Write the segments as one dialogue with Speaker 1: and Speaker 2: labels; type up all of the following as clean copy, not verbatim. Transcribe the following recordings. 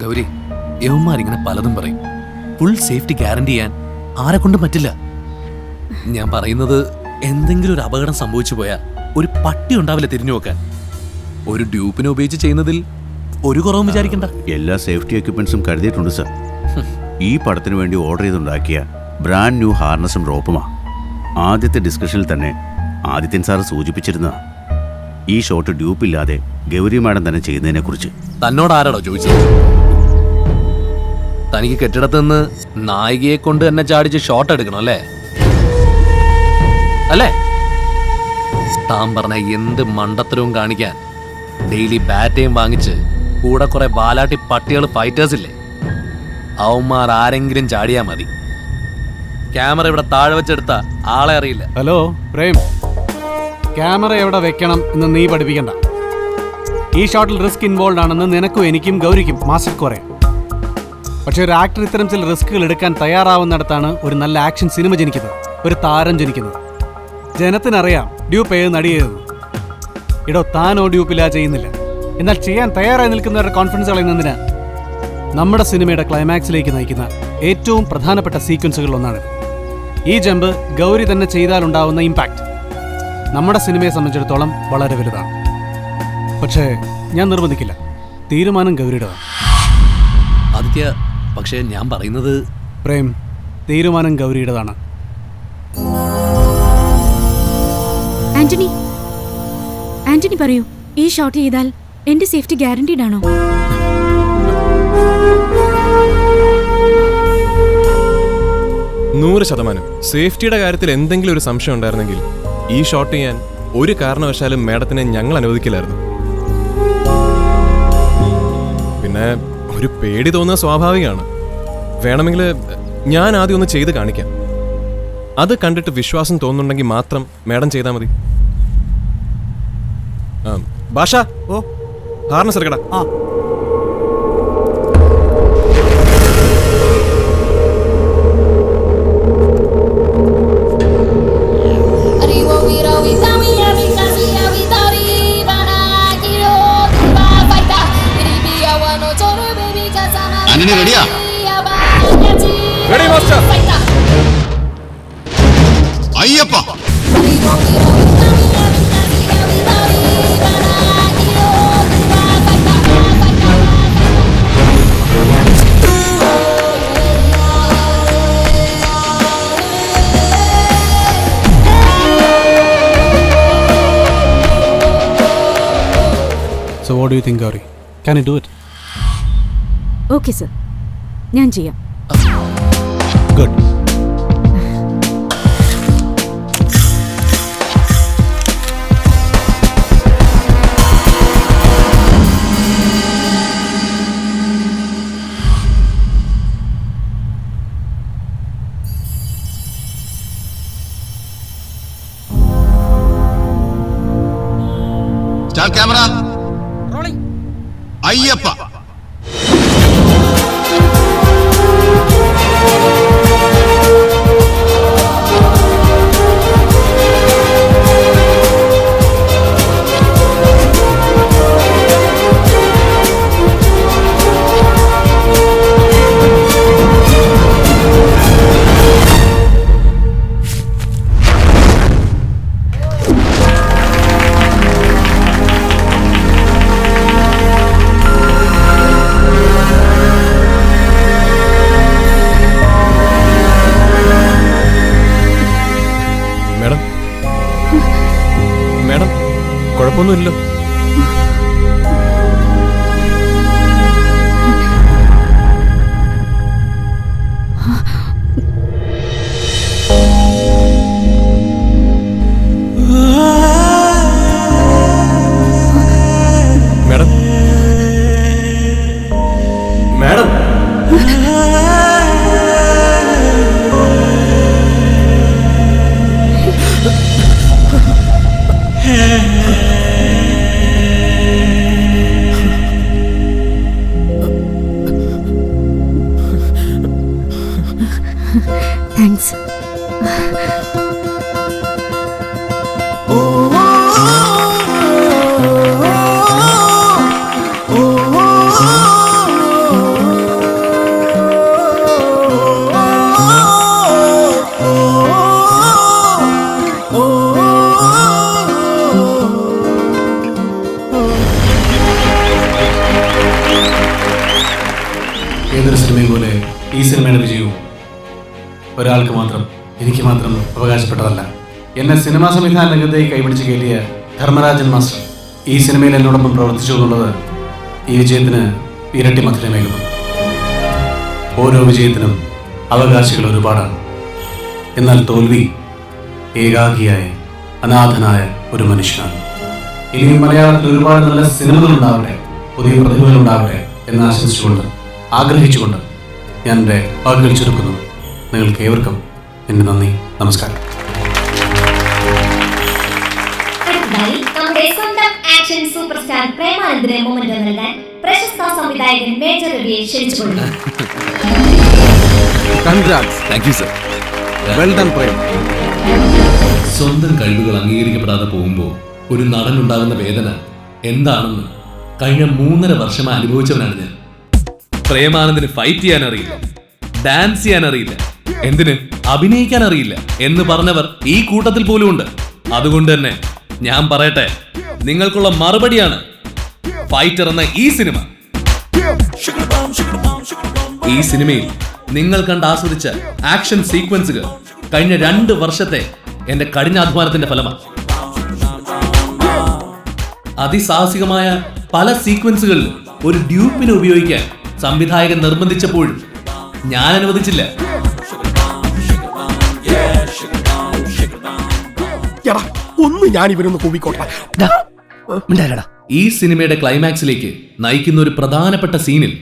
Speaker 1: ഗൗരി, യവന്മാരിങ്ങനെ പലതും പറയും. Full safety guarantee ചെയ്യാൻ ആരെ കൊണ്ടും പറ്റില്ല. ഞാൻ പറയുന്നത്, എന്തെങ്കിലും ഒരു അപകടം സംഭവിച്ചു പോയാൽ ഒരു പട്ടി ഉണ്ടാവില്ല തിരിഞ്ഞു നോക്കാൻ. ഒരു ഡ്യൂപ്പിനെ ഉപയോഗിച്ച് ചെയ്യുന്നതിൽ ഒരു കുറവും വിചാരിക്കണ്ട.
Speaker 2: എല്ലാ സേഫ്റ്റി എക്യുപ്മെന്റ്സും കരുതിയിട്ടുണ്ട് സർ. ഈ പടത്തിന് വേണ്ടി ഓർഡർ ചെയ്തുണ്ടാക്കിയ ബ്രാൻഡ് ന്യൂ ഹാർനസും റോപ്പുമാ. ആദ്യത്തെ ഡിസ്കഷനിൽ തന്നെ ആദിത്യൻ സാറ് സൂചിപ്പിച്ചിരുന്ന ഈ ഷോട്ട് ഡ്യൂപ്പില്ലാതെ ഗൗരി മാഡം തന്നെ ചെയ്യുന്നതിനെ കുറിച്ച്.
Speaker 1: തന്നോട് ആരാടോ ചോദിച്ചത്? തനിക്ക് കെട്ടിടത്ത് നിന്ന് നായികയെ കൊണ്ട് തന്നെ ചാടിച്ച് ഷോട്ട് എടുക്കണം അല്ലേ? അല്ലേ? താൻ പറഞ്ഞ എന്ത് മണ്ടത്തരവും കാണിക്കാൻ ഡെയിലി ബാറ്റയും വാങ്ങിച്ച് കൂടെ കുറെ ബാലാട്ടി പട്ടികൾ ഫൈറ്റേഴ്സ് ഇല്ലേ, അവന്മാർ ആരെങ്കിലും ചാടിയാ മതി. ക്യാമറ ഇവിടെ താഴെ വെച്ചെടുത്ത ആളെ അറിയില്ല.
Speaker 3: ഹലോ പ്രേം, ക്യാമറ എവിടെ വെക്കണം എന്ന് നീ പഠിപ്പിക്കണ്ട. ഈ ഷോട്ടിൽ റിസ്ക് ഇൻവോൾവ് ആണെന്ന് നിനക്കും എനിക്കും ഗൗരിക്കും മാസ്റ്റർക്ക് പറയാം. പക്ഷെ ഒരു ആക്ടർ ഇത്തരം ചില റിസ്കുകൾ എടുക്കാൻ തയ്യാറാവുന്നിടത്താണ് ഒരു നല്ല ആക്ഷൻ സിനിമ ജനിക്കുന്നത്, ഒരു താരം ജനിക്കുന്നത്. ജനത്തിനറിയാം ഡ്യൂപ്പ് ഏത് നടി ചെയ്തത്. ഇടോ, താനോ ഡ്യൂപ്പില്ല ചെയ്യുന്നില്ല. എന്നാൽ ചെയ്യാൻ തയ്യാറായി നിൽക്കുന്നവരുടെ കോൺഫിഡൻസ് കളയുന്നതിന് നമ്മുടെ സിനിമയുടെ ക്ലൈമാക്സിലേക്ക് നയിക്കുന്ന ഏറ്റവും പ്രധാനപ്പെട്ട സീക്വൻസുകളിൽ ഒന്നാണിത്. ഈ ജമ്പ് ഗൗരി തന്നെ ചെയ്താലുണ്ടാവുന്ന ഇമ്പാക്റ്റ് നമ്മുടെ സിനിമയെ സംബന്ധിച്ചിടത്തോളം വളരെ വലുതാണ്. പക്ഷേ ഞാൻ നിർബന്ധിക്കില്ല, തീരുമാനം ഗൗരിയുടേതാണ്.
Speaker 1: ആദിത്യ, പക്ഷേ ഞാൻ പറയുന്നത്,
Speaker 3: പ്രേം, തീരുമാനം ഗൗരിയുടേതാണ്.
Speaker 4: ആന്റണി, ആന്റണി പറയൂ, ഈ ഷോട്ട് ചെയ്താൽ എന്റെ സേഫ്റ്റി ഗ്യാരണ്ടീഡ് ആണോ?
Speaker 5: നൂറ് ശതമാനം. സേഫ്റ്റിയുടെ കാര്യത്തിൽ എന്തെങ്കിലും ഒരു സംശയം ഉണ്ടായിരുന്നെങ്കിൽ ഈ ഷോട്ട് ചെയ്യാൻ ഒരു കാരണവശാലും മാഡത്തിനെ ഞങ്ങൾ അനുവദിക്കില്ലായിരുന്നു. പിന്നെ ഒരു പേടി തോന്നുന്നത് സ്വാഭാവികമാണ്. വേണമെങ്കിൽ ഞാൻ ആദ്യം ഒന്ന് ചെയ്ത് കാണിക്കാം. അത് കണ്ടിട്ട് വിശ്വാസം തോന്നുന്നുണ്ടെങ്കിൽ മാത്രം മാഡം ചെയ്താൽ മതി. ഭാഷ, ഓ ഹാർനസ് എടുക്കടാ.
Speaker 2: റെഡിയാ?
Speaker 5: Ready master.
Speaker 2: Ayyappa,
Speaker 3: So what do you think, Gauri? Can you do it?
Speaker 4: Okay sir, ഞാൻ ചെയ്യാം.
Speaker 3: Good.
Speaker 2: Start camera. Ayyappa,
Speaker 5: madam കുഴപ്പമൊന്നുമില്ലല്ലോ. Madam, madam,
Speaker 4: thanks.
Speaker 3: ഏതൊരു സിനിമയും പോലെ ഈ സിനിമയുടെ വിജയവും ഒരാൾക്ക് മാത്രം, എനിക്ക് മാത്രം അവകാശപ്പെട്ടതല്ല. എന്നെ സിനിമാ സംവിധാന രംഗത്തേക്ക് കൈപിടിച്ച് കയറ്റിയ ധർമ്മരാജൻ മാസ്റ്റർ ഈ സിനിമയിൽ എന്നോടൊപ്പം പ്രവർത്തിച്ചു എന്നുള്ളത് ഈ വിജയത്തിന് ഇരട്ടി മധുരമേകുന്നു. ഓരോ വിജയത്തിനും അവകാശികൾ ഒരുപാടാണ്. എന്നാൽ തോൽവി ഏകാഗിയായ അനാഥനായ ഒരു മനുഷ്യനാണ്. ഇനിയും മലയാളത്തിൽ ഒരുപാട് നല്ല സിനിമകൾ ഉണ്ടാവട്ടെ, പുതിയ പ്രതിഭകൾ ഉണ്ടാവട്ടെ എന്ന് ആശംസിച്ചുകൊണ്ട്, ആഗ്രഹിച്ചുകൊണ്ട് ഞാൻ എൻ്റെ വാക്കുകൾ ചുരുക്കുന്നു. നിങ്ങൾക്ക് ഏവർക്കും എൻ്റെ നന്ദി, നമസ്കാരം.
Speaker 6: അടുത്തതായി നമ്മുടെ സ്വന്തം ആക്ഷൻ സൂപ്പർ സ്റ്റാർ പ്രേമാനന്ദന് മൊമെന്റ് നൽകാൻ പ്രശസ്ത സംവിധായകൻ മേജർ രവിയെ ക്ഷണിച്ചുകൊള്ളുന്നു.
Speaker 1: Thank you sir.
Speaker 3: Well done Prem.
Speaker 1: സ്വന്തം കഴിവുകൾ അംഗീകരിക്കപ്പെടാതെ പോകുമ്പോൾ ഒരു നടനുണ്ടാകുന്ന വേദന എന്താണെന്ന് കഴിഞ്ഞ 3.5 വർഷമായി അനുഭവിച്ചവനാണ് ഞാൻ. പ്രേമാനന്ദിന് ഫൈറ്റ് ചെയ്യാൻ അറിയില്ല, ഡാൻസ് ചെയ്യാൻ അറിയില്ല, എന്തിന് അഭിനയിക്കാൻ അറിയില്ല എന്ന് പറഞ്ഞവർ ഈ കൂട്ടത്തിൽ പോലും ഉണ്ട്. അതുകൊണ്ട് തന്നെ ഞാൻ പറയട്ടെ, നിങ്ങൾക്കുള്ള മറുപടിയാണ് ഫൈറ്റർ എന്ന ഈ സിനിമ. ഈ സിനിമയിൽ നിങ്ങൾ കണ്ട് ആസ്വദിച്ച ആക്ഷൻ സീക്വൻസുകൾ കഴിഞ്ഞ 2 വർഷത്തെ എന്റെ കഠിനാധ്വാനത്തിന്റെ ഫലമാണ്. അതിസാഹസികമായ പല സീക്വൻസുകളിൽ ഒരു ഡ്യൂപ്പിനെ ഉപയോഗിക്കാൻ സംവിധായകൻ നിർബന്ധിച്ചപ്പോഴും ഞാൻ അനുവദിച്ചില്ല. ഈ സിനിമയുടെ ക്ലൈമാക്സിലേക്ക് നയിക്കുന്ന ഒരു പ്രധാനപ്പെട്ട സീനിൽ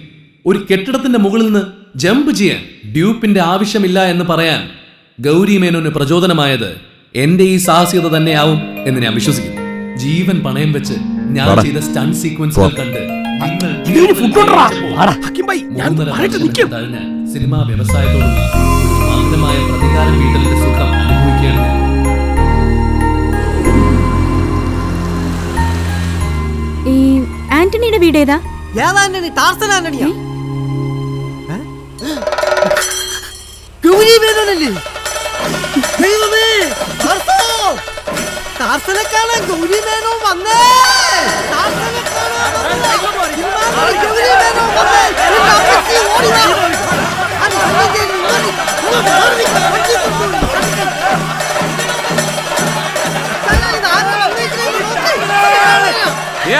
Speaker 1: ഒരു കെട്ടിടത്തിന്റെ മുകളിൽ നിന്ന് ജമ്പ് ചെയ്യാൻ ഡ്യൂപ്പിന്റെ ആവശ്യമില്ല എന്ന് പറയാൻ ഗൗരി മേനോന് പ്രചോദനമായത് എന്റെ ഈ സാഹസികത തന്നെയാവും എന്ന് ഞാൻ വിശ്വസിക്കുന്നു. ജീവൻ പണയം വെച്ച് ഞാൻ ചെയ്ത സ്റ്റണ്ട് സീക്വൻസുകൾ കണ്ട് സിനിമാ വ്യവസായത്തോടുള്ള മധുരമായ പ്രതികാരം വീട്ടലിന്റെ സുഖം അനുഭവിക്കുകയാണ്.
Speaker 4: ഈ ആന്റണിയുടെ വീട് ഏതാ?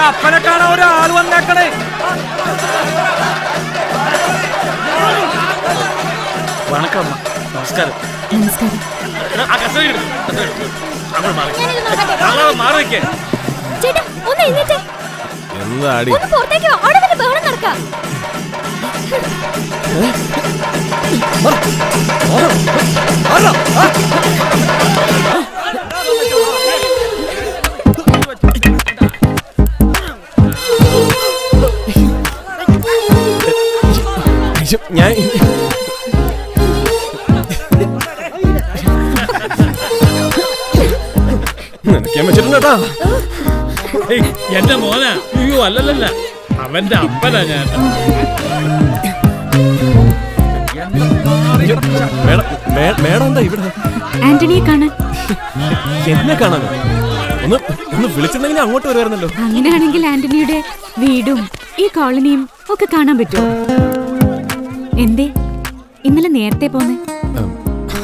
Speaker 7: അപ്പനെ കാണാൻ ഒരാൾ വന്നേക്കണേ. വണക്കം, നമസ്കാരം.
Speaker 5: എന്താടി ഞാൻ നനയ്ക്കാൻ വെച്ചിട്ടുണ്ടോ?
Speaker 7: എന്റെ മോനാ? അയ്യോ അല്ലല്ല, അവന്റെ അപ്പനാ ഞാൻ.
Speaker 5: മേഡം എന്താ ഇവിടെ?
Speaker 4: ആന്റണിയെ കാണാൻ.
Speaker 5: എന്നെ കാണാൻ ഒന്ന് വിളിച്ചിട്ടുണ്ടെങ്കിൽ അങ്ങോട്ട് വരുമായിരുന്നല്ലോ.
Speaker 4: അങ്ങനെയാണെങ്കിൽ ആന്റണിയുടെ വീടും ഈ കോളനിയും ഒക്കെ കാണാൻ പറ്റുമോ? എന്തേ ഇന്നലെ നേരത്തെ പോന്നെ?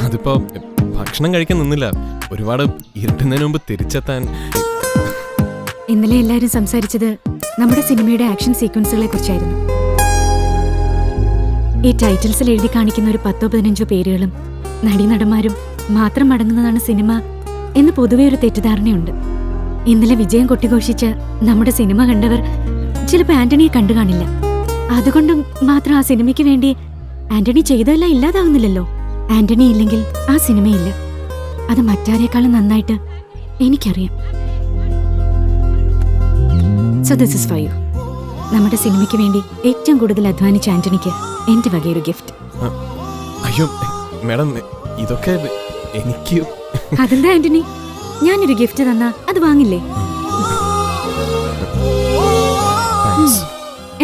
Speaker 5: അതിപ്പോ ഭക്ഷണം കഴിക്കാൻ നിന്നില്ല, ഒരുപാട് ഇരുട്ടുന്നതിന് മുമ്പ് തിരിച്ചെത്താൻ.
Speaker 4: ഇന്നലെ എല്ലാരും സംസാരിച്ചത് നമ്മുടെ സിനിമയുടെ ആക്ഷൻ സീക്വൻസുകളെ കുറിച്ചായിരുന്നു. ഈ ടൈറ്റിൽസിൽ എഴുതി കാണിക്കുന്ന ഒരു 10-15 പേരുകളും നടീനടന്മാരും മാത്രം അടങ്ങുന്നതാണ് സിനിമ എന്ന് പൊതുവെ ഒരു തെറ്റിദ്ധാരണയുണ്ട്. ഇന്നലെ വിജയം കൊട്ടിഘോഷിച്ച് നമ്മുടെ സിനിമ കണ്ടവർ ചിലപ്പോൾ ആന്റണിയെ കണ്ടു കാണില്ല. അതുകൊണ്ട് മാത്രം ആ സിനിമയ്ക്ക് വേണ്ടി ആന്റണി ചെയ്തതെല്ലാം ഇല്ലാതാകുന്നില്ലല്ലോ. ആന്റണി ഇല്ലെങ്കിൽ ആ സിനിമയില്ല. അത് മറ്റാരേക്കാളും നന്നായിട്ട് എനിക്കറിയാം. So this is for you. നമ്മുടെ സിനിമയ്ക്ക് വേണ്ടി ഏറ്റവും കൂടുതൽ അധ്വാനിച്ച ആന്റണിക്ക് എന്റെ വകയൊരു ഗിഫ്റ്റ്.
Speaker 5: അയ്യോ മാഡം, ഇതൊക്കെ എനിക്ക്.
Speaker 4: അതെന്താ ആന്റണി, ഞാനൊരു ഗിഫ്റ്റ് തന്നാ അത് വാങ്ങില്ലേ?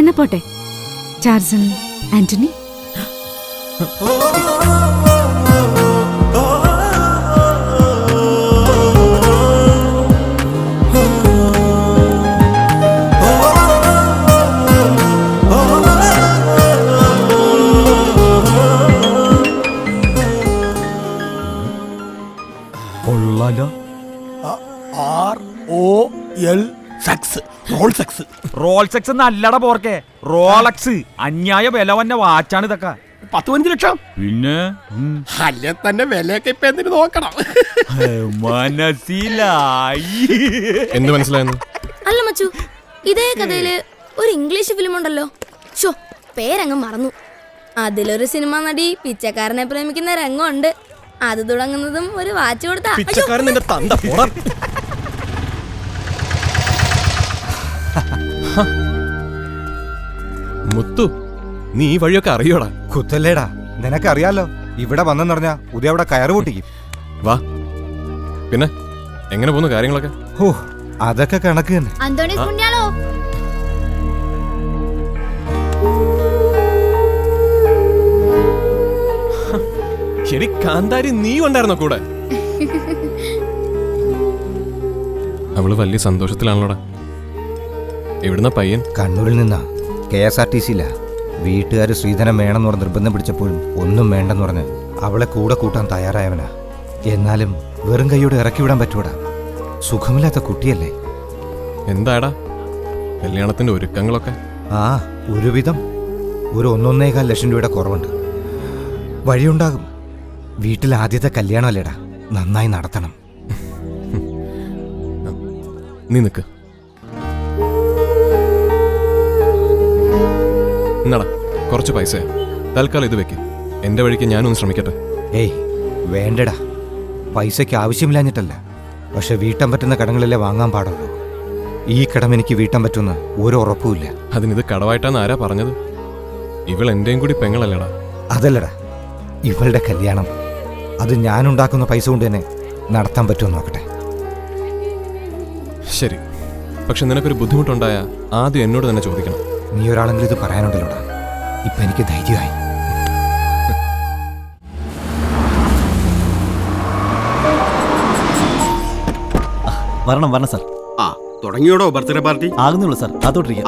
Speaker 4: എന്നാ പോട്ടെ. ചാർസൺ ആന്റണി.
Speaker 7: റോൾസെക്സ് നല്ലട പോർക്കെ. റോളക്സ് അന്യായ വില വന്ന വാച്ചാണ് ഇതൊക്കെ.
Speaker 8: 10-15 ലക്ഷം.
Speaker 7: പിന്നെ
Speaker 8: അല്ലെ തന്നെ വിലയൊക്കെ ഇപ്പൊ എന്തിനു നോക്കണം.
Speaker 7: മനസ്സിലായി.
Speaker 5: എന്ത് മനസ്സിലായെന്ന്?
Speaker 9: അല്ല മച്ചു, ഇതേ കഥയില് ഒരു ഇംഗ്ലീഷ് ഫിലിം ഉണ്ടല്ലോ. ഷോ, പേരങ്ങ് മറന്നു. അതിലൊരു സിനിമ നടി പിച്ചക്കാരനെ പ്രേമിക്കുന്ന രംഗമുണ്ട്. അത് തുടങ്ങുന്നതും ഒരു വാച്ച് കൊടുത്താ.
Speaker 5: പിച്ചക്കാരൻ നിന്റെ തന്ത പോടാ. മുത്തു, നീ ഈ വഴിയൊക്കെ അറിയോടാ?
Speaker 10: കുത്തല്ലേടാ, നിനക്കറിയാലോ ഇവിടെ വന്നെന്ന് പറഞ്ഞാ ഉദയ അവിടെ കയറ് പൊട്ടിക്കും.
Speaker 5: വാ. പിന്നെ എങ്ങനെ പോകുന്നു കാര്യങ്ങളൊക്കെ?
Speaker 10: ഓ, അതൊക്കെ കണക്ക് തന്നെ.
Speaker 9: അന്തോണീസ് പുണ്യാളോ.
Speaker 5: ശരി, കാന്താരി നീ ഉണ്ടായിരുന്നോ കൂടെ? അവള് വലിയ സന്തോഷത്തിലാണല്ലോടാ. എവിടുന്ന പയ്യൻ?
Speaker 10: കണ്ണൂരിൽ നിന്നാ. KSRTC-ലാ. വീട്ടുകാർ ശ്രീധനം വേണമെന്ന് പറഞ്ഞ് നിർബന്ധം പിടിച്ചപ്പോഴും ഒന്നും വേണ്ടെന്ന് പറഞ്ഞ് അവളെ കൂടെ കൂട്ടാൻ തയ്യാറായവനാ. എന്നാലും വെറും കൈയോട് ഇറക്കി വിടാൻ പറ്റൂടാ. സുഖമില്ലാത്ത കുട്ടിയല്ലേ.
Speaker 5: എന്താടാ കല്യാണത്തിന്റെ ഒരുക്കങ്ങളൊക്കെ?
Speaker 10: ആ, ഒരുവിധം. ഒരു 1.25 ലക്ഷം രൂപയുടെ കുറവുണ്ട്. വഴിയുണ്ടാകും. വീട്ടിൽ ആദ്യത്തെ കല്യാണമല്ലേടാ, നന്നായി നടത്തണം.
Speaker 5: നീ നിക്ക്. എന്നാടാ കുറച്ച് പൈസ തൽക്കാലം ഇത് വെക്ക്. എന്റെ വഴിക്ക് ഞാനൊന്ന് ശ്രമിക്കട്ടെ.
Speaker 10: ഏയ് വേണ്ടടാ, പൈസയ്ക്ക് ആവശ്യമില്ലാഞ്ഞിട്ടല്ല. പക്ഷെ വീട്ടാൻ പറ്റുന്ന കടങ്ങളല്ലേ വാങ്ങാൻ പാടുള്ളൂ. ഈ കടം എനിക്ക് വീട്ടാൻ പറ്റുമെന്ന് ഒരു ഉറപ്പുമില്ല.
Speaker 5: അതിനിത് കടവായിട്ടാന്ന് ആരാ പറഞ്ഞത്? ഇവൾ എന്റെയും കൂടി പെങ്ങളല്ലടാ.
Speaker 10: അതല്ലടാ, ഇവളുടെ കല്യാണം അത് ഞാനുണ്ടാക്കുന്ന പൈസ കൊണ്ട് തന്നെ നടത്താൻ പറ്റുമെന്ന് നോക്കട്ടെ.
Speaker 5: ശരി, പക്ഷെ നിനക്കൊരു ബുദ്ധിമുട്ടുണ്ടായ ആദ്യം എന്നോട് തന്നെ ചോദിക്കണം.
Speaker 10: നീ ഒരാളെങ്കിലും ഇത് പറയാനുണ്ടല്ലോടാ. ഇപ്പൊ എനിക്ക് ധൈര്യമായി.
Speaker 11: വരണം സാർ.
Speaker 8: ആ, തുടങ്ങിയോടോ ബർത്ത്ഡേ പാർട്ടി?
Speaker 11: ആകുന്നുള്ളൂ സാർ, അതോട്ടിരിക്കാം.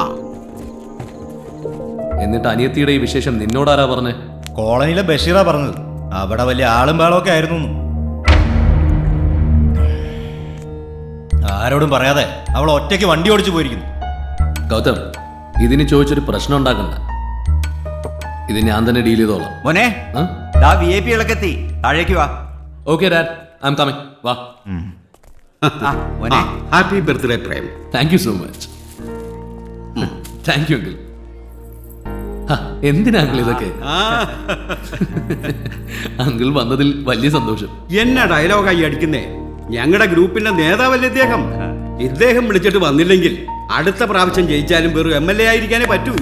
Speaker 1: എന്നിട്ട് അനിയത്തിയുടെ ഈ വിശേഷം നിന്നോടാരാ പറഞ്ഞേ?
Speaker 11: കോളനിയിലെ ബഷീറാ പറഞ്ഞത്. അവിടെ വലിയ ആളും ബേളമൊക്കെ ആയിരുന്നു. ആരോടും പറയാതെ അവൾ ഒറ്റയ്ക്ക് വണ്ടി ഓടിച്ചു പോയിരിക്കുന്നു.
Speaker 1: ഗൗതം, ഇതിന് ചോദിച്ചൊരു പ്രശ്നം ഉണ്ടാക്കണ്ട. ഇത് ഞാൻ തന്നെ ഡീൽ ചെയ്തോളാം.
Speaker 2: മോനെ, VIP ഇളക്കെത്തി. താഴേക്ക് വാ.
Speaker 1: Okay dad, I am coming. വാ.
Speaker 2: മോനെ,
Speaker 8: happy birthday Prem.
Speaker 1: Thank you so much. Thank you uncle. എന്തിനാ അങ്കിൾ ഇതൊക്കെ? അങ്കിൾ വന്നതിൽ വലിയ സന്തോഷം.
Speaker 8: എന്നാ ഡയലോഗായി അടിക്കുന്നേ? ഞങ്ങളുടെ ഗ്രൂപ്പിന്റെ നേതാവല്ലേ ഇദ്ദേഹം. ഇദ്ദേഹം വിളിച്ചിട്ട് വന്നില്ലെങ്കിൽ അടുത്ത പ്രാവശ്യം ജയിച്ചാലും വെറും MLA ആയിരിക്കാനേ പറ്റൂ.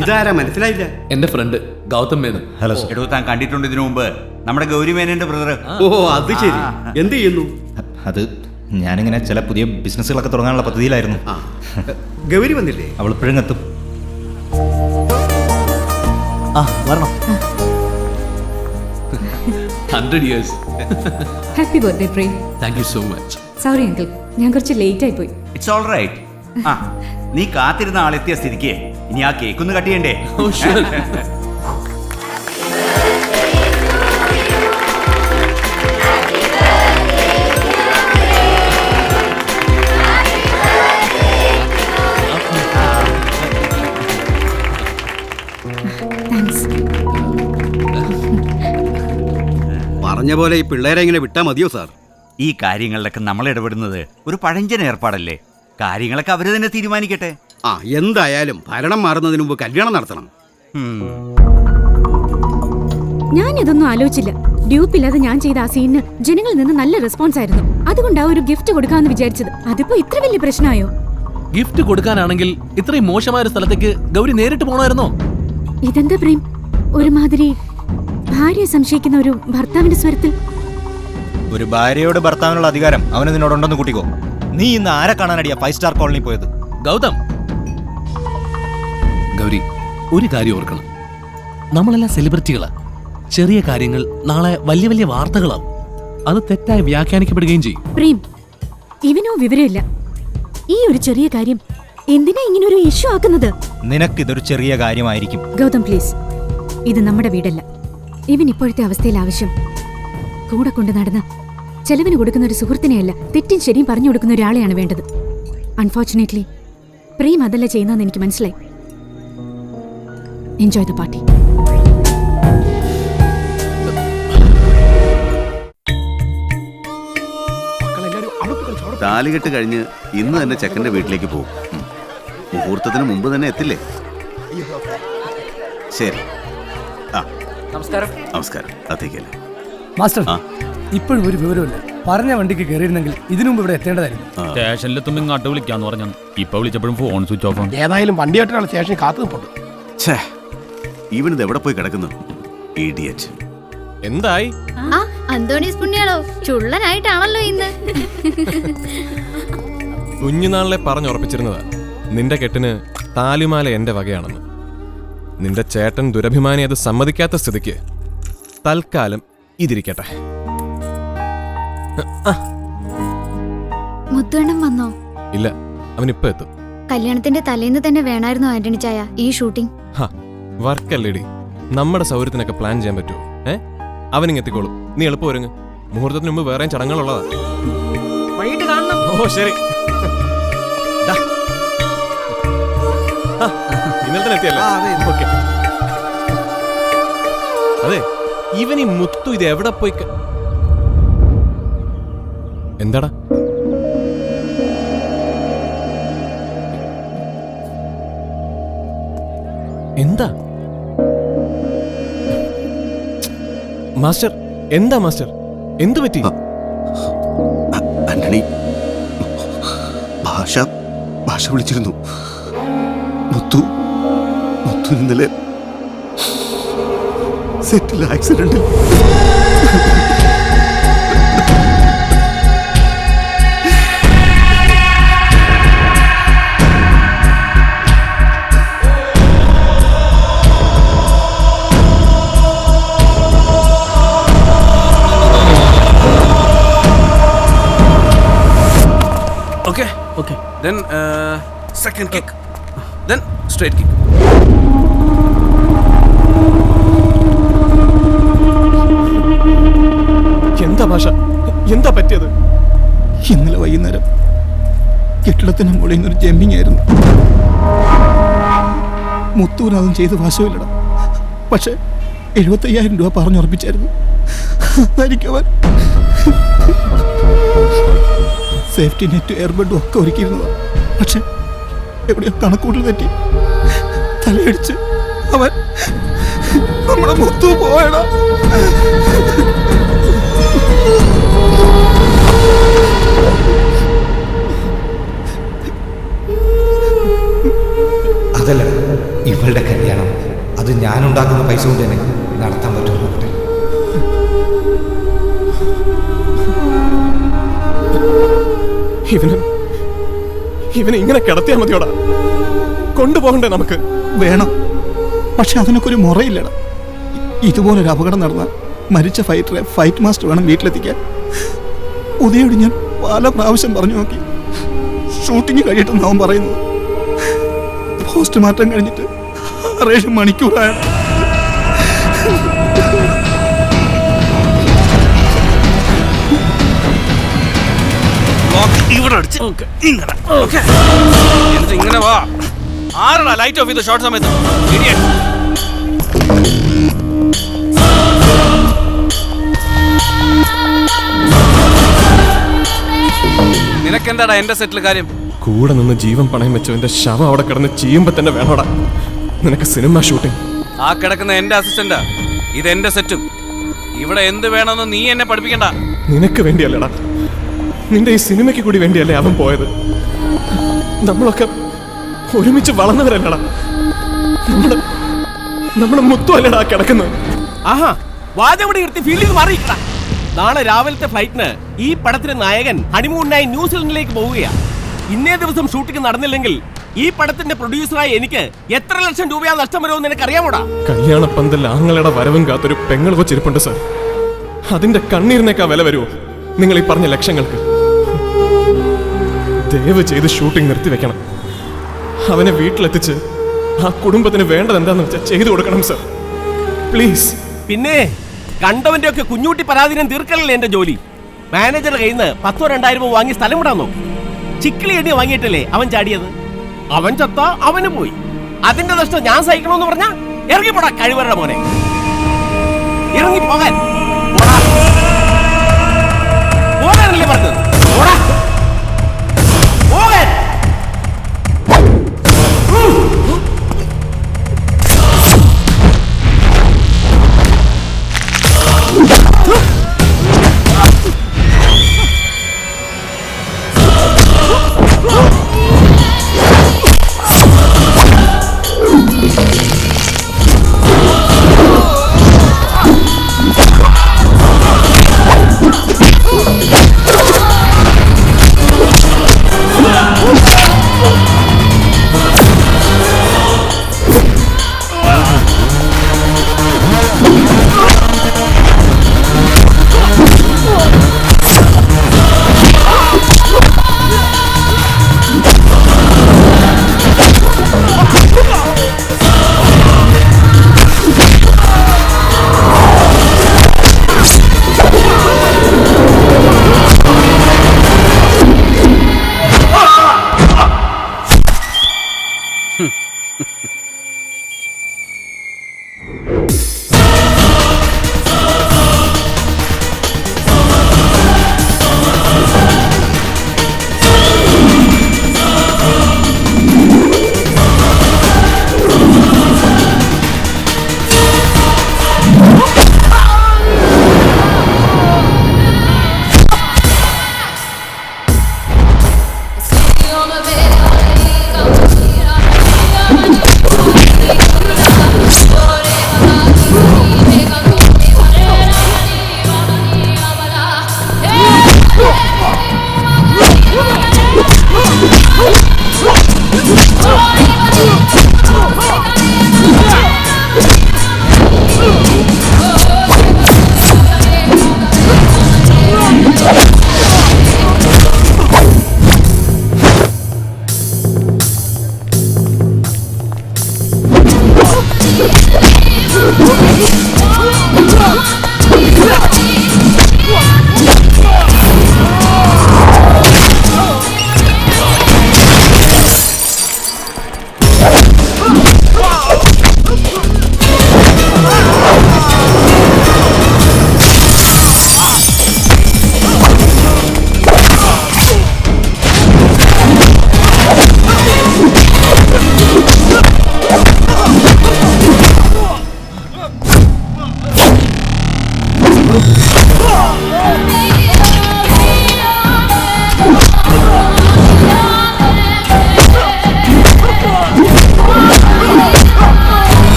Speaker 8: ഇതാരാ മനസ്സിലായില്ല?
Speaker 1: എന്റെ ഫ്രണ്ട് ഗൗതം മേനൻ.
Speaker 11: ഹലോ.
Speaker 2: എടോ, താൻ കണ്ടിട്ടുണ്ട് ഇതിനു മുമ്പ് നമ്മുടെ ഗൗരി മേനന്റെ ബ്രദർ.
Speaker 8: ഓ, അത് ശരി. എന്ത് ചെയ്യുന്നു?
Speaker 11: അത് ഞാനിങ്ങനെ ചില പുതിയ ബിസിനസ്സുകളൊക്കെ തുടങ്ങാനുള്ള പദ്ധതിയിലായിരുന്നു.
Speaker 8: ഗൗരി വന്നില്ലേ?
Speaker 11: അവൾ ഇപ്പോഴും എത്തും. വരണം.
Speaker 1: 100 years.
Speaker 4: Happy birthday Prem.
Speaker 1: Thank you so much.
Speaker 4: Sorry uncle, ഞാൻ കുറച്ച് ലേറ്റ് ആയി പോയി.
Speaker 2: It's all right. ആ, നീ കാത്തിരുന്ന ആളെത്തിയ സ്ഥിതിക്ക് ഇനി ആ കേക്ക് ഒന്ന് കട്ട് ചെയ്യണ്ടേ?
Speaker 1: Oh, sure.
Speaker 4: താങ്ക്സ്.
Speaker 8: പറഞ്ഞ പോലെ ഈ പിള്ളേരെ ഇങ്ങനെ വിട്ടാ മതിയോ സാർ?
Speaker 2: ഈ കാര്യങ്ങളിലൊക്കെ നമ്മൾ ഇടപെടുന്നത് ഒരു പഴഞ്ചൻ ഏർപ്പാടല്ലേ. കാര്യങ്ങളൊക്കെ അവര് തന്നെ തീരുമാനിക്കട്ടെ.
Speaker 8: ആ, എന്തായാലും ഭരണം മാറുന്നതിന് മുമ്പ് കല്യാണം നടത്തണം.
Speaker 4: ഞാൻ ഇതൊന്നും ആലോചിച്ചില്ല. ഡ്യൂപ്പില്ലാതെ ഞാൻ ചെയ്ത ആ സീനിന് ജനങ്ങളിൽ നിന്ന് നല്ല റെസ്പോൺസ് ആയിരുന്നു. അതുകൊണ്ടാ ഒരു ഗിഫ്റ്റ് കൊടുക്കാമെന്ന് വിചാരിച്ചത്. അതിപ്പോ ഇത്ര വലിയ പ്രശ്നമായോ?
Speaker 1: ഗിഫ്റ്റ് കൊടുക്കാനാണെങ്കിൽ ഇത്രയും മോശമായ ഒരു സ്ഥലത്തേക്ക് ഗൗരി നേരിട്ട് പോണമായിരുന്നോ?
Speaker 4: ഇതെന്താ പ്രേം, ഒരുമാതിരി ഭാര്യയെ സംശയിക്കുന്ന ഒരു ഭർത്താവിന്റെ സ്വരത്തിൽ?
Speaker 11: ഒരു ഭാര്യയോട് ഭർത്താവിനുള്ള അധികാരം അവന് നിന്നോടുണ്ടെന്ന് കൂട്ടിക്കോ. നീ ഇന്ന് ആരെ കാണാനടിയാ 5 സ്റ്റാർ കോളനി പോയത്?
Speaker 1: ഗൗതം, ഗൗരി, ഒരു കാര്യം ഓർക്കണം. നമ്മളെല്ലാം സെലിബ്രിറ്റികളാ. ചെറിയ കാര്യങ്ങൾ നാളെ വലിയ വലിയ വാർത്തകളാവും. അത് തെറ്റായി വ്യാഖ്യാനിക്കപ്പെടുകയും ചെയ്യും.
Speaker 4: പ്രേം, ഇവനോ വിവരമില്ല. ഈ ഒരു ചെറിയ കാര്യം എന്തിനാ ഇങ്ങനെ ഒരു ഇഷ്യൂ ആക്കുന്നത്?
Speaker 11: നിനക്കിതൊരു ചെറിയ കാര്യമായിരിക്കും.
Speaker 4: ഗൗതം പ്ലീസ്, ഇത് നമ്മുടെ വീടല്ല. ഇവൻ ഇപ്പോഴത്തെ അവസ്ഥയിൽ ആവശ്യം കൂടെ കൊണ്ട് നടന്ന ചെലവിന് കൊടുക്കുന്ന ഒരു സുഹൃത്തിനെയല്ല, തെറ്റും ശരിയും പറഞ്ഞു കൊടുക്കുന്ന ഒരാളെയാണ് വേണ്ടത്. അൺഫോർച്ചുനേറ്റ്ലി പ്രേം അതല്ല ചെയ്യുന്നതെന്ന് എനിക്ക് മനസ്സിലായി. Enjoy the party.
Speaker 2: താലികെട്ട് കഴിഞ്ഞ് ഇന്ന് തന്നെ ചെക്കൻ്റെ വീട്ടിലേക്ക് പോകും. മുഹൂർത്തത്തിന് മുമ്പ് തന്നെ എത്തില്ലേ? ശരി. ആ
Speaker 12: നമസ്കാരം.
Speaker 2: നമസ്കാരം. അതേക്കല്ലേ
Speaker 12: മാസ്റ്റർ, ഇപ്പോഴും ഒരു വിവരമില്ല. പറഞ്ഞ വണ്ടിക്ക് കയറിയിരുന്നെങ്കിൽ ഇതിനു മുമ്പ് ഇവിടെ എത്തേണ്ടതായിരുന്നു.
Speaker 7: സ്റ്റേഷനിലെത്തുമ്പോ ഇങ്ങോട്ട് വിളിക്കാന്ന് പറഞ്ഞു. ഇപ്പൊ വിളിച്ചപ്പോഴും ഫോൺ സ്വിച്ച് ഓഫ് ആണ്.
Speaker 12: ഏതായാലും വണ്ടിയായിട്ടാണ് സ്റ്റേഷനിൽ കാത്തു നിൽപ്പുണ്ട്.
Speaker 2: ഛേ, ഇവനിത് എവിടെ പോയി കിടക്കുന്നു? ഇഡിയറ്റ്.
Speaker 5: എന്തായി?
Speaker 9: അന്തോണീസ് പുണ്യാളോ, ചുള്ളനായിട്ടാണല്ലോ ഇന്ന്.
Speaker 5: കുഞ്ഞുനാളിലെ പറഞ്ഞുറപ്പിച്ചിരുന്നതാ നിന്റെ കെട്ടിന് താലിമാല എന്റെ വകയാണെന്ന്. നിന്റെ ചേട്ടൻ ദുരഭിമാനി അത് സമ്മതിക്കാത്ത സ്ഥിതിക്ക് തൽക്കാലം ഇതിരിക്കട്ടെ.
Speaker 9: മുത്തുവണ്ണം വന്നോ?
Speaker 5: ഇല്ല, അവനിപ്പോ എത്തും.
Speaker 9: കല്യാണത്തിന്റെ തലേന്ന് തന്നെ വേണമായിരുന്നു ആന്റണി ചായ ഈ ഷൂട്ടിംഗ്.
Speaker 5: വർക്കല്ലേടി, നമ്മുടെ സൗകര്യത്തിനൊക്കെ പ്ലാൻ ചെയ്യാൻ പറ്റുമോ? അവനിങ് എത്തിക്കോളും. നീ എളുപ്പം ഒരുങ്ങ്. മുഹൂർത്തത്തിന് മുമ്പ് വേറെയും ചടങ്ങുകളുള്ളതാ. ഓ ശരി. ഇന്നലെ തന്നെ എത്തിയല്ലേ? ഓക്കെ. അതെ, ഇവൻ ഈ മുത്തു ഇത് എവിടെ പോയി എന്താടാ? എന്താ മാസ്റ്റർ? എന്താ മാസ്റ്റർ, എന്തു പറ്റി?
Speaker 2: ആന്റണി ഭാഷ വിളിച്ചിരുന്നു. മുത്തു ഇന്നലെ സെറ്റിൽ accident.
Speaker 1: Okay. Then second kick. Then straight kick.
Speaker 5: എന്താ ഭാഷ, എന്താ പറ്റിയത്?
Speaker 12: ഇന്നലെ വൈകുന്നേരം കെട്ടിടത്തിന് മുകളിൽ നിന്നൊരു ജമ്പിങ് ആയിരുന്നു. മുത്തൂനതും ചെയ്ത് വാശമില്ലടാ. പക്ഷെ 75,000 രൂപ പറഞ്ഞുറപ്പിച്ചായിരുന്നു. അതായിരിക്കും സേഫ്റ്റി നെറ്റും എയർബെഡും ഒക്കെ ഒരുക്കിയിരുന്നതാണ്. പക്ഷെ എവിടെയോ കണക്കൂട്ടിൽ തെറ്റി തലയടിച്ച് അവൻ നമ്മുടെ മുത്തു പോയടാ.
Speaker 10: അതല്ല, ഇവളുടെ കല്യാണം അത് ഞാനുണ്ടാക്കുന്ന പൈസ കൊണ്ട് തന്നെ നടത്താൻ പറ്റും.
Speaker 5: ഇവനെ ഇങ്ങനെ കിടത്തിയാൽ മതിയോടാ? കൊണ്ടുപോകണ്ടേ നമുക്ക്?
Speaker 12: വേണം, പക്ഷെ അതിനൊക്കെ ഒരു മുറയില്ലടാ. ഇതുപോലൊരു അപകടം നടന്നാൽ മരിച്ച ഫൈറ്ററെ ഫൈറ്റ് മാസ്റ്റർ വേണം വീട്ടിലെത്തിക്കാൻ. ഉദയോട് ഞാൻ പല പ്രാവശ്യം പറഞ്ഞു നോക്കി. ഷൂട്ടിങ് കഴിയട്ടെന്ന് അവൻ പറയുന്നു. പോസ്റ്റ്മോർട്ടം കഴിഞ്ഞിട്ട് 6-7 മണിക്കൂറാണ്.
Speaker 1: ഇങ്ങനെ വാ. ആരാ ലൈറ്റ് ഓഫ് ചെയ്ത് ഷോർട്ട് സമയത്ത്? നിനക്കെന്താടാ എന്റെ സെറ്റിൽ കാര്യം?
Speaker 5: കൂടെ നിന്ന് ജീവൻ പണയം വെച്ചവന്റെ ശവം അവിടെ കിടന്ന് ചെയ്യുമ്പോ തന്നെ വേണോടാ നിനക്ക് സിനിമ ഷൂട്ടിംഗ്?
Speaker 1: ആ കിടക്കുന്ന എന്റെ അസിസ്റ്റന്റാ, ഇത് എന്റെ സെറ്റും. ഇവിടെ എന്ത് വേണമെന്ന് നീ എന്നെ പഠിപ്പിക്കണ്ട.
Speaker 5: നിനക്ക് വേണ്ടിയല്ലടാ, നിന്റെ ഈ സിനിമയ്ക്ക് കൂടി വേണ്ടിയല്ലേ അവൻ പോയത്. നമ്മളൊക്കെ ഒരുമിച്ച് വളർന്നവരല്ലടാ. നമ്മുടെ മുത്തു അല്ലടാ കിടക്കുന്നത്.
Speaker 13: ആഹാ, വാചവിടെ നിർത്തി ഫീൽഡിൽ മാറിയിട്ട. നാളെ രാവിലത്തെ ഫ്ലൈറ്റിന് ഈ പടത്തിന് നായകൻ ഹണിമൂണിനായി ന്യൂസിലൻഡിലേക്ക് പോവുകയാണ്. ഇന്നേ ദിവസം ഷൂട്ടിംഗ് നടന്നില്ലെങ്കിൽ ഈ പടത്തിന്റെ പ്രൊഡ്യൂസറായി എനിക്ക് എത്ര ലക്ഷം രൂപയാ നഷ്ടം വരുമെന്ന് എനിക്കറിയാമോടാ.
Speaker 5: കല്യാണപ്പന്തൽ ആങ്ങളുടെ വരവും കാത്തൊരു പെങ്ങൾ കൊച്ചിരിപ്പുണ്ട് സാർ. അതിന്റെ കണ്ണീരിനേക്കാ വില വരുമോ നിങ്ങൾ ഈ പറഞ്ഞ ലക്ഷങ്ങൾക്ക്? ദയവ് ചെയ്ത് ഷൂട്ടിംഗ് നിർത്തിവെക്കണം. അവനെ വീട്ടിലെത്തിച്ച് ആ കുടുംബത്തിന് വേണ്ടത് എന്താന്ന് വെച്ചാൽ ചെയ്തു കൊടുക്കണം സാർ, പ്ലീസ്.
Speaker 13: പിന്നെ കണ്ടവന്റെ ഒക്കെ കുഞ്ഞൂട്ടി പരാതിനും തീർക്കലല്ലേ എന്റെ ജോലി. മാനേജറുടെ കയ്യിൽ നിന്ന് 10,000-2,000 വാങ്ങി സ്ഥലം വിടാൻ നോക്കി. ചിക്കിളി എണ്ണി വാങ്ങിയിട്ടല്ലേ അവൻ ചാടിയത്. അവൻ ചത്ത അവന് പോയി. അതിന്റെ നഷ്ടം ഞാൻ സഹിക്കണമെന്ന് പറഞ്ഞാ ഇറങ്ങിപ്പോടാ കഴിവരുടെ മോനെ, ഇറങ്ങി പോകാൻ. പോകാനല്ലേ പറഞ്ഞത്? പോകാൻ.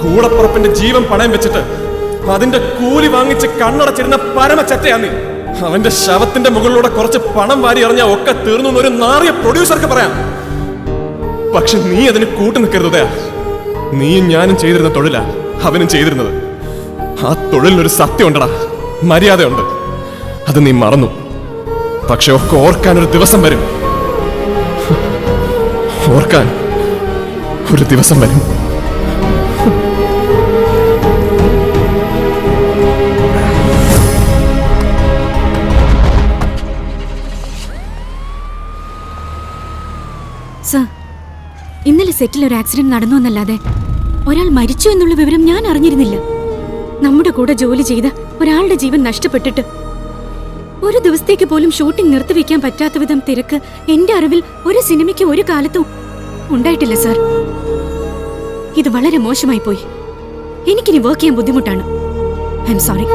Speaker 5: കൂടപ്പുറപ്പിന്റെ ജീവൻ പണയം വെച്ചിട്ട് അതിന്റെ കൂലി വാങ്ങിച്ച് കണ്ണടച്ചിരുന്ന പരമച്ചറ്റയാണ് നീ. അവന്റെ ശവത്തിന്റെ മുകളിലൂടെ കുറച്ച് പണം വാരി എറിഞ്ഞാൽ ഒക്കെ തീർന്നു ഒരു നാറിയ പ്രൊഡ്യൂസർക്ക് പറയാം. പക്ഷെ നീ അതിന് കൂട്ടു നിൽക്കരുതയാ. നീയും ഞാനും ചെയ്തിരുന്ന തൊഴിലാ അവനും ചെയ്തിരുന്നത്. ആ തൊഴിലിനൊരു സത്യം ഉണ്ടടാ, മര്യാദയുണ്ട്. അത് നീ മറന്നു. പക്ഷെ ഒക്കെ ഓർക്കാൻ ഒരു ദിവസം വരും. ഓർക്കാൻ ഒരു ദിവസം വരും.
Speaker 4: സർ, ഇന്നലെ സെറ്റിൽ ഒരു ആക്സിഡന്റ് നടന്നു എന്നല്ലാതെ ഒരാൾ മരിച്ചു എന്നുള്ള വിവരം ഞാൻ അറിഞ്ഞിരുന്നില്ല. നമ്മുടെ കൂടെ ജോലി ചെയ്ത ഒരാളുടെ ജീവൻ നഷ്ടപ്പെട്ടിട്ട് ഒരു ദിവസത്തേക്ക് പോലും ഷൂട്ടിംഗ് നിർത്തിവെക്കാൻ പറ്റാത്ത വിധം തിരക്ക് എന്റെ അറിവിൽ ഒരു സിനിമയ്ക്ക് ഒരു കാലത്തും ഉണ്ടായിട്ടില്ല സർ. ഇത് വളരെ മോശമായി പോയി. എനിക്കിനി വർക്ക് ചെയ്യാൻ ബുദ്ധിമുട്ടാണ്. I am sorry.